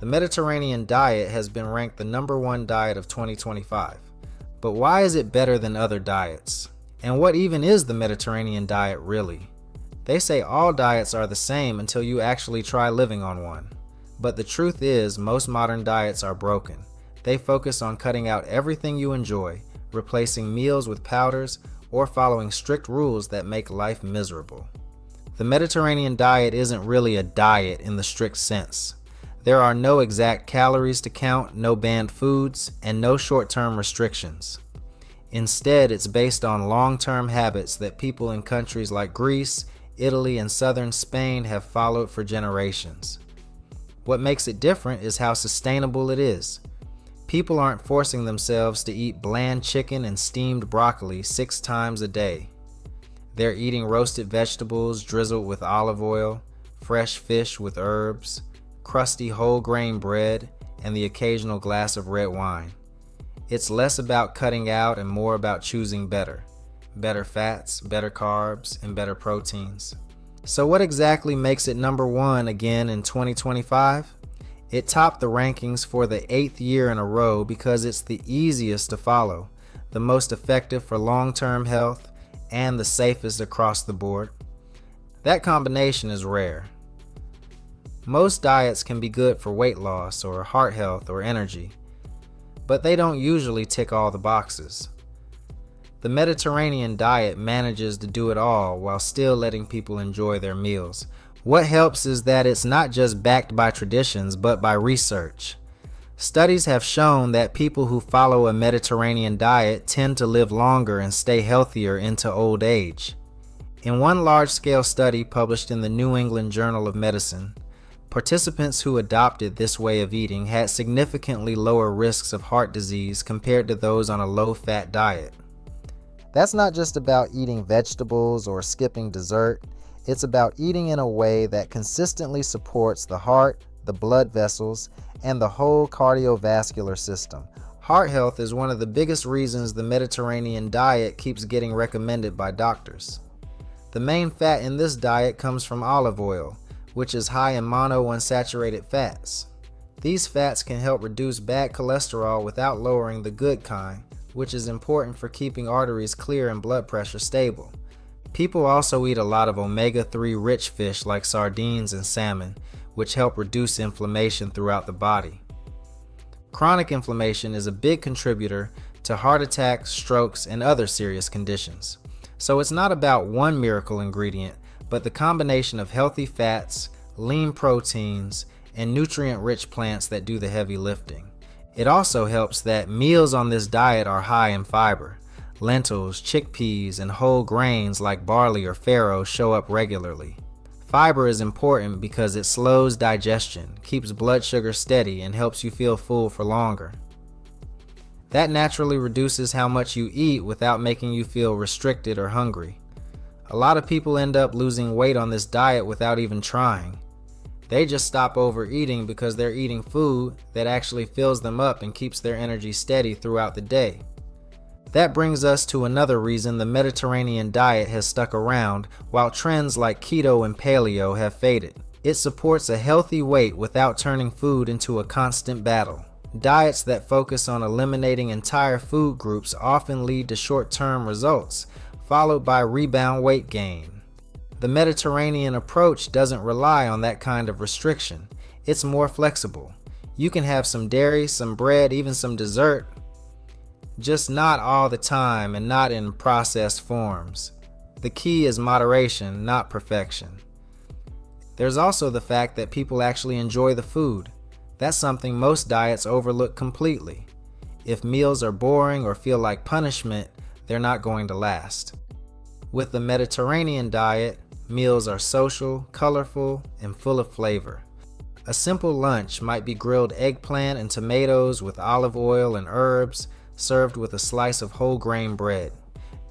The Mediterranean diet has been ranked the #1 diet of 2025. But why is it better than other diets? And what even is the Mediterranean diet really? They say all diets are the same until you actually try living on one. But the truth is, most modern diets are broken. They focus on cutting out everything you enjoy, replacing meals with powders, or following strict rules that make life miserable. The Mediterranean diet isn't really a diet in the strict sense. There are no exact calories to count, no banned foods, and no short-term restrictions. Instead, it's based on long-term habits that people in countries like Greece, Italy, and southern Spain have followed for generations. What makes it different is how sustainable it is. People aren't forcing themselves to eat bland chicken and steamed broccoli 6 times a day. They're eating roasted vegetables drizzled with olive oil, fresh fish with herbs, crusty whole grain bread, and the occasional glass of red wine. It's less about cutting out and more about choosing better. Better fats, better carbs, and better proteins. So what exactly makes it #1 again in 2025? It topped the rankings for the 8th year in a row because it's the easiest to follow, the most effective for long-term health, and the safest across the board. That combination is rare. Most diets can be good for weight loss or heart health or energy, but they don't usually tick all the boxes. The Mediterranean diet manages to do it all while still letting people enjoy their meals. What helps is that it's not just backed by traditions, but by research. Studies have shown that people who follow a Mediterranean diet tend to live longer and stay healthier into old age. In one large-scale study published in the New England Journal of Medicine, participants who adopted this way of eating had significantly lower risks of heart disease compared to those on a low-fat diet. That's not just about eating vegetables or skipping dessert. It's about eating in a way that consistently supports the heart, the blood vessels, and the whole cardiovascular system. Heart health is one of the biggest reasons the Mediterranean diet keeps getting recommended by doctors. The main fat in this diet comes from olive oil, which is high in monounsaturated fats. These fats can help reduce bad cholesterol without lowering the good kind, which is important for keeping arteries clear and blood pressure stable. People also eat a lot of omega-3 rich fish like sardines and salmon, which help reduce inflammation throughout the body. Chronic inflammation is a big contributor to heart attacks, strokes, and other serious conditions. So it's not about one miracle ingredient, but the combination of healthy fats, lean proteins, and nutrient-rich plants that do the heavy lifting. It also helps that meals on this diet are high in fiber. Lentils, chickpeas, and whole grains like barley or farro show up regularly. Fiber is important because it slows digestion, keeps blood sugar steady, and helps you feel full for longer. That naturally reduces how much you eat without making you feel restricted or hungry. A lot of people end up losing weight on this diet without even trying. They just stop overeating because they're eating food that actually fills them up and keeps their energy steady throughout the day. That brings us to another reason the Mediterranean diet has stuck around while trends like keto and paleo have faded. It supports a healthy weight without turning food into a constant battle. Diets that focus on eliminating entire food groups often lead to short-term results, followed by rebound weight gain. The Mediterranean approach doesn't rely on that kind of restriction. It's more flexible. You can have some dairy, some bread, even some dessert, just not all the time and not in processed forms. The key is moderation, not perfection. There's also the fact that people actually enjoy the food. That's something most diets overlook completely. If meals are boring or feel like punishment, they're not going to last. With the Mediterranean diet, meals are social, colorful, and full of flavor. A simple lunch might be grilled eggplant and tomatoes with olive oil and herbs, served with a slice of whole grain bread.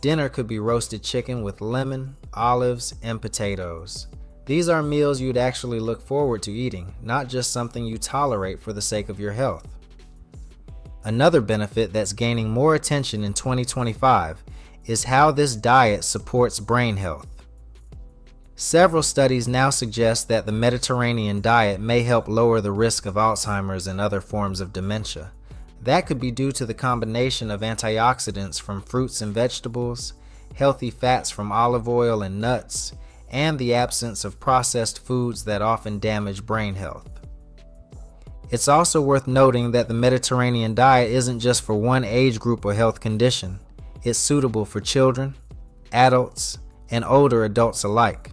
Dinner could be roasted chicken with lemon, olives, and potatoes. These are meals you'd actually look forward to eating, not just something you tolerate for the sake of your health. Another benefit that's gaining more attention in 2025 is how this diet supports brain health. Several studies now suggest that the Mediterranean diet may help lower the risk of Alzheimer's and other forms of dementia. That could be due to the combination of antioxidants from fruits and vegetables, healthy fats from olive oil and nuts, and the absence of processed foods that often damage brain health. It's also worth noting that the Mediterranean diet isn't just for one age group or health condition. It's suitable for children, adults, and older adults alike.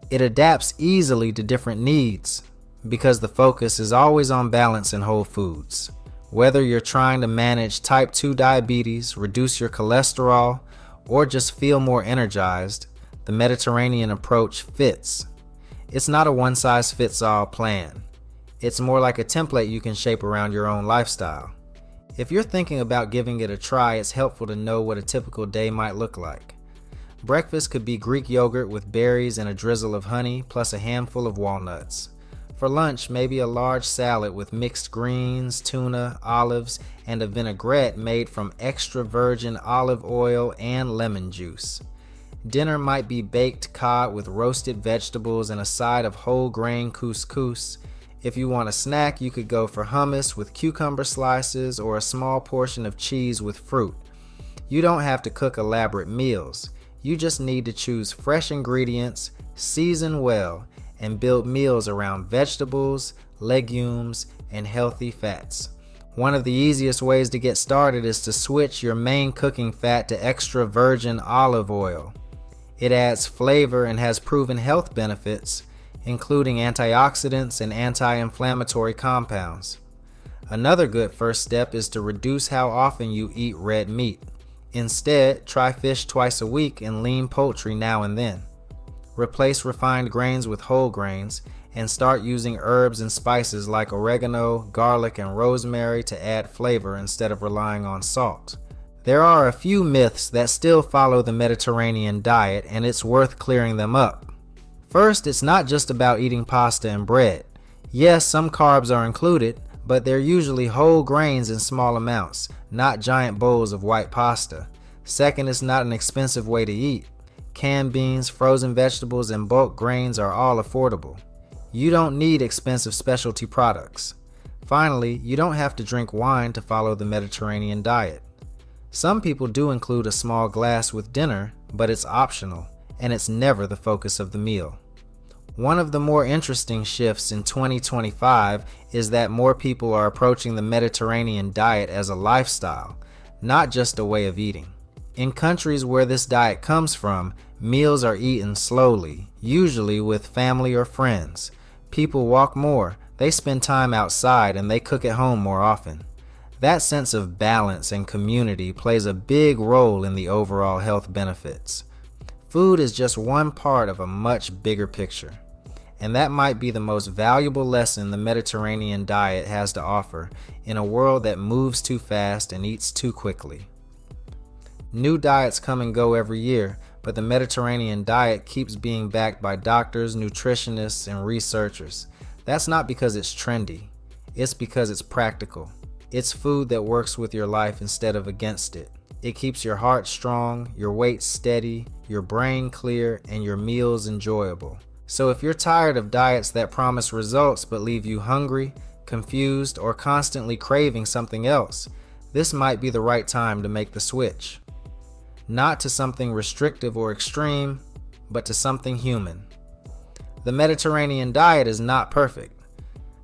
It adapts easily to different needs because the focus is always on balance and whole foods. Whether you're trying to manage type 2 diabetes, reduce your cholesterol, or just feel more energized, the Mediterranean approach fits. It's not a one-size-fits-all plan. It's more like a template you can shape around your own lifestyle. If you're thinking about giving it a try, it's helpful to know what a typical day might look like. Breakfast could be Greek yogurt with berries and a drizzle of honey, plus a handful of walnuts. For lunch, maybe a large salad with mixed greens, tuna, olives, and a vinaigrette made from extra virgin olive oil and lemon juice. Dinner might be baked cod with roasted vegetables and a side of whole grain couscous. If you want a snack, you could go for hummus with cucumber slices or a small portion of cheese with fruit. You don't have to cook elaborate meals. You just need to choose fresh ingredients, season well, and build meals around vegetables, legumes, and healthy fats. One of the easiest ways to get started is to switch your main cooking fat to extra virgin olive oil. It adds flavor and has proven health benefits, including antioxidants and anti-inflammatory compounds. Another good first step is to reduce how often you eat red meat. Instead, try fish twice a week and lean poultry now and then. Replace refined grains with whole grains and start using herbs and spices like oregano, garlic, and rosemary to add flavor instead of relying on salt. There are a few myths that still follow the Mediterranean diet, and it's worth clearing them up. First, it's not just about eating pasta and bread. Yes, some carbs are included, but they're usually whole grains in small amounts, not giant bowls of white pasta. Second, it's not an expensive way to eat. Canned beans, frozen vegetables, and bulk grains are all affordable. You don't need expensive specialty products. Finally, you don't have to drink wine to follow the Mediterranean diet. Some people do include a small glass with dinner, but it's optional, and it's never the focus of the meal. One of the more interesting shifts in 2025 is that more people are approaching the Mediterranean diet as a lifestyle, not just a way of eating. In countries where this diet comes from, meals are eaten slowly, usually with family or friends. People walk more, they spend time outside, and they cook at home more often. That sense of balance and community plays a big role in the overall health benefits. Food is just one part of a much bigger picture. And that might be the most valuable lesson the Mediterranean diet has to offer in a world that moves too fast and eats too quickly. New diets come and go every year, but the Mediterranean diet keeps being backed by doctors, nutritionists, and researchers. That's not because it's trendy. It's because it's practical. It's food that works with your life instead of against it. It keeps your heart strong, your weight steady, your brain clear, and your meals enjoyable. So if you're tired of diets that promise results but leave you hungry, confused, or constantly craving something else, this might be the right time to make the switch. Not to something restrictive or extreme, but to something human. The Mediterranean diet is not perfect,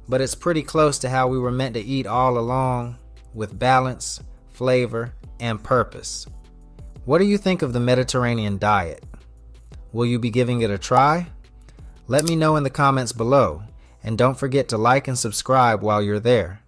but it's pretty close to how we were meant to eat all along, with balance, flavor, and purpose. What do you think of the Mediterranean diet? Will you be giving it a try? Let me know in the comments below, and don't forget to like and subscribe while you're there.